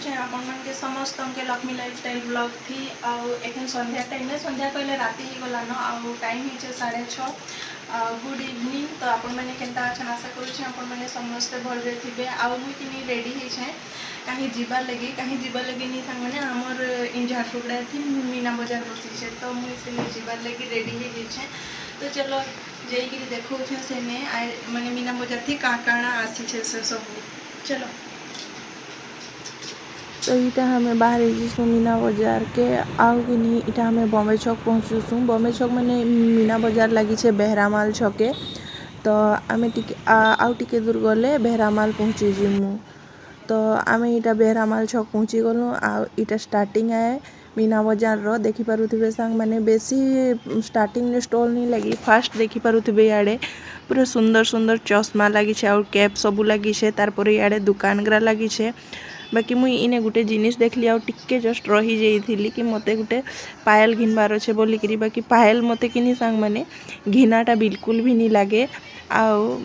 करुचे आपण के समस्त के लक्ष्मी लाइफस्टाइल ब्लॉग थी आखिन संध्या टाइम में संध्या कहले राति ही गलान आउ टाइम हो 6:30 गुड इवनिंग। तो आपण मैंने केनता अच्छा आशा करुचे आपण मैंने समस्ते भलरे थे आउ मुझे रेडी होछे कहीं जीवार लगी नहीं सांग मैंने आमर इन झारसुगुड़ा थी मीना बजार बसी तो मुझे जीवार लगी रेडी हो। तो चलो जाइए देखो से मैंने मीना बजार थी काଣା आसी से सब चलो। तो इटा हमें बाहर जीसु मीना बजार के आउ कि नहीं इटा हमें बॉम्बे चौक पहुँचुसु। बॉम्बे चौक मैंने मीना बजार लगी है बेहरामाल छके तो आम आउ टिके दूर गले बेहरामाल पहुँची जीमु। तो आम इटा बेहरामाल छक पहुँची गलु आटा स्टार्टिंग है मीना बजार रो देखी पारुथिबे सांग माने बेसी स्टार्टिंग ने स्टॉल नहीं लगी फास्ट देखी पारुथिबे याडे पूरा सुंदर सुंदर चश्मा लगी है और कैप सबू लगी है तार याडे दुकान ग्रा लगी है। बाकी मुई इने गुटे जिनिस देखली आउ टिके जस्ट रही जाइथिली कि मते गुटे पायल घिनबार अच्छे बोलिकी बाकी पायल मते किनी सांग माने घिनाटा बिल्कुल भी नहीं लगे आउ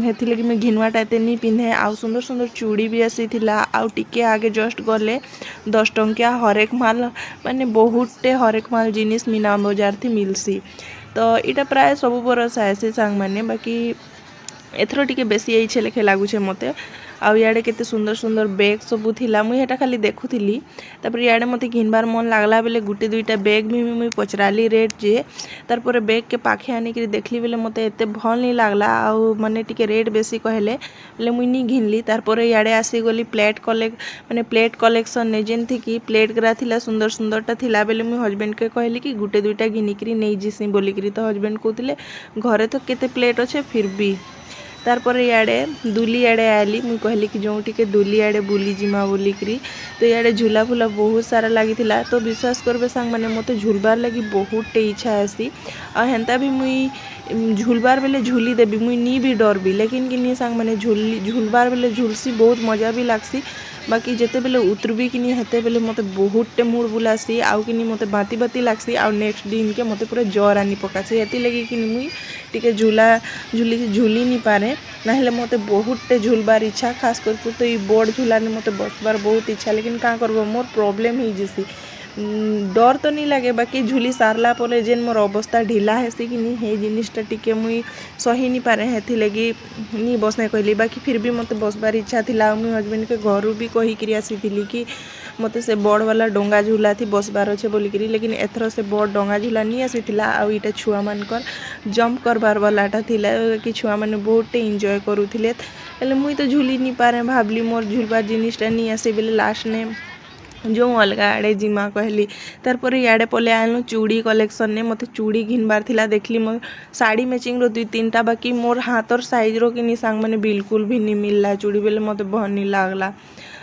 हेथि लगी मैं घिनवाटा एते नहीं पिंधे आउ सुंदर सुंदर चूड़ी भी आसी थिला आउ टिके आगे जस्ट गले 10 टंकिया हरेक माल माने बहुते हरेक माल जिनिस मीना बजार थी मिलसी। तो इटा प्राय सब बरस आसी सांग माने बाकी एथरो टिके बेसी आइछे लेखे लागुछे मते आउ याडे केते सुंदर सुंदर बैग सबू थिला मुई हेटा खाली देखुथिली तापर याडे मते घिनबार मन लागला बेले गुटे दुईटा बैग भी मुई पचराली रेट जे तारपर बैग के पाखे आनी कि देखली बेले मते एते भल नहीं लागला आउ माने टिके रेट बेसी कहले बेले मुई नहीं घिनली तारपर याडे आसी गली प्लेट कलेक्शन ने जेन थी कि प्लेट ग्रा थिला सुंदर सुंदरटा थिला बेले मुई हस्बैंड के कहली कि गुटे दुईटा घिनिकरी नहीं जिसी बोलिकी तो हस्बैंड कहते घरे तो केते प्लेट अच्छे फिर भी तारपर याडे दुली आड़े आली मुई कहली कि जो टिके दुली आड़े बुली जिमा बोलिकी तो याडे झूला फूला बहुत सारा लगी थिला। तो विश्वास करबे सांग माने मते झुलबार लगी बहुत इच्छा आसी आ हेंता भी मुई झुलबार बेले झुली देबी मुई नी भी डर भी लेकिन कि नी सांग माने झुलबार बेले झुलसी बहुत मजा भी लागसी बाकी जेते बेले उतरबी कि हेते बेले मते बहुत मूड बुलासी आउ कि मते बाती बाती लागसी आउ नेक्स्ट दिन के मते पूरा जर आनी पकासी हेती लगी कि मुई टिके झुली नहीं पारे ना मते बहुत झुलबार इच्छा खास कर तो ये बड़ झूला ने मते बसबार बहुत इच्छा लेकिन का करबो मोर प्रॉब्लम ही जैसी डर तो नहीं लगे बाकी झुली सारला परे जेन मोर अवस्था ढिला हेसी कि हे जिनिसटा टिके मुई सही नहीं पारे हेथि लगी नहीं बसने कहली बाकी फिर भी मते बसबार इच्छा थिला मुई हस्बैंड के घर भी कहीकि आसीथिली कि मते से बड़ वाला डोंगा झूला थी बसबार अच्छे बोलिकी लेकिन एथर से बड़ डोंगा झूला नहीं आसीथिला आउ इटा छुआ मानकर जंप करबार वालाटा थिला कि छुआ माने बहुत एंजॉय करूथिले हेले मुई तो झुली नहीं पारे भाबली मोर झुलबार जिनिसटा नहीं आसे बेले लास्ट ने जो अलग आड़े जिमा कहली तारपर याडे पले आनु चूड़ी कलेक्शन ने मते चूड़ी घिनबार थिला देखली मोर साड़ी मैचिंग रो 2-3टा बाकी मोर हाथर साइज रो कि सांग माने बिल्कुल भी नहीं मिलला चूड़ी बेले मते भल नहीं लागला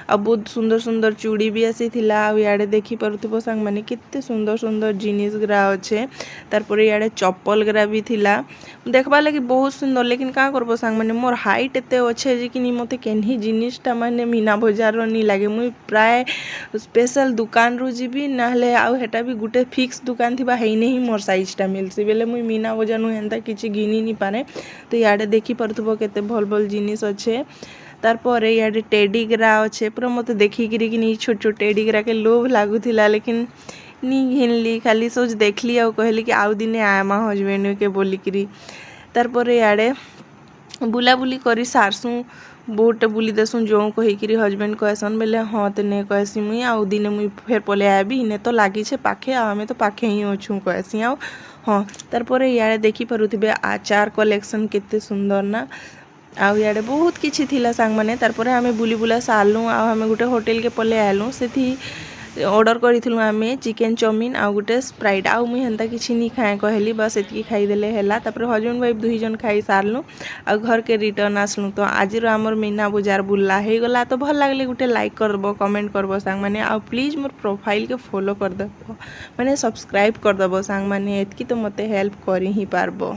आ बहुत सुंदर सुंदर चूड़ी भी आसी थिला आ याडे देखी पारुथिबो सांग माने केते सुंदर सुंदर जिनिस ग्रा अच्छे तारपर याडे चप्पल ग्रा भी थिला देखबा लगी बहुत सुंदर लेकिन का करबो सांग माने मोर हाइट एते अच्छे जे कि मते केनही जिनिसटा माने मीना बजार रो नहीं लागे मुई प्राय स्पेशल दुकान रू जीबी नाले आउ हेटा भी गुटे फिक्स दुकान थी है नहीं मोर साइजटा मिलसी बेले मुई मीना बजार नु हेंता किछि घिनी नहीं पारे। तो याडे देखी पारुथिबो केते भल भल जिनिस अच्छे तारपर याडे टेडी ग्रा अच्छे पूरा मत देखिकी कि छोट छोट टेडी ग्रा के लोभ लागुला लेकिन नी घिनली खाली सोच देखली आ कहली कि आउ दिने आमा हस्बैंड के बोलिकी तारपर याडे बुलाबुली करी सारसु बहुत बुली देसुँ जो कहीकि हस्बैंड कहसन बेले हाँ तेने कहसी मुई आउ दिने मुई फेर पले आबी इने तो लगी छे पाखे आमे तो पाखे ही अच्छू कहसी आउ हाँ तारपर याडे देखी पारुथिबे आचार कलेक्शन केते सुंदर ना आउ याडे बहुत किछि थिला सांग माने तारपर आमे बुली बुला सारलु आउ आमे गुटे होटल के पले आलु सेठी ऑर्डर करिथिलु आमे चिकेन चाउमिन आउ गुटे स्प्राइट आउ मुई हेंता किछि नी खाए कहली बस एतकी खाई देले हैला तापर हस्बैंड वाइफ दुई जन खाई सारलु आ घर के रिटर्न आसलु। तो आज आमर मीना बजार बुल्ला हे गला तो भल लागले गुटे लाइक करदबो कमेंट करबो सांग माने आउ प्लीज मोर प्रोफाइल के फॉलो करदबो माने सब्सक्राइब करदबो सांग माने एतकी तो मते हेल्प करी ही पारबो।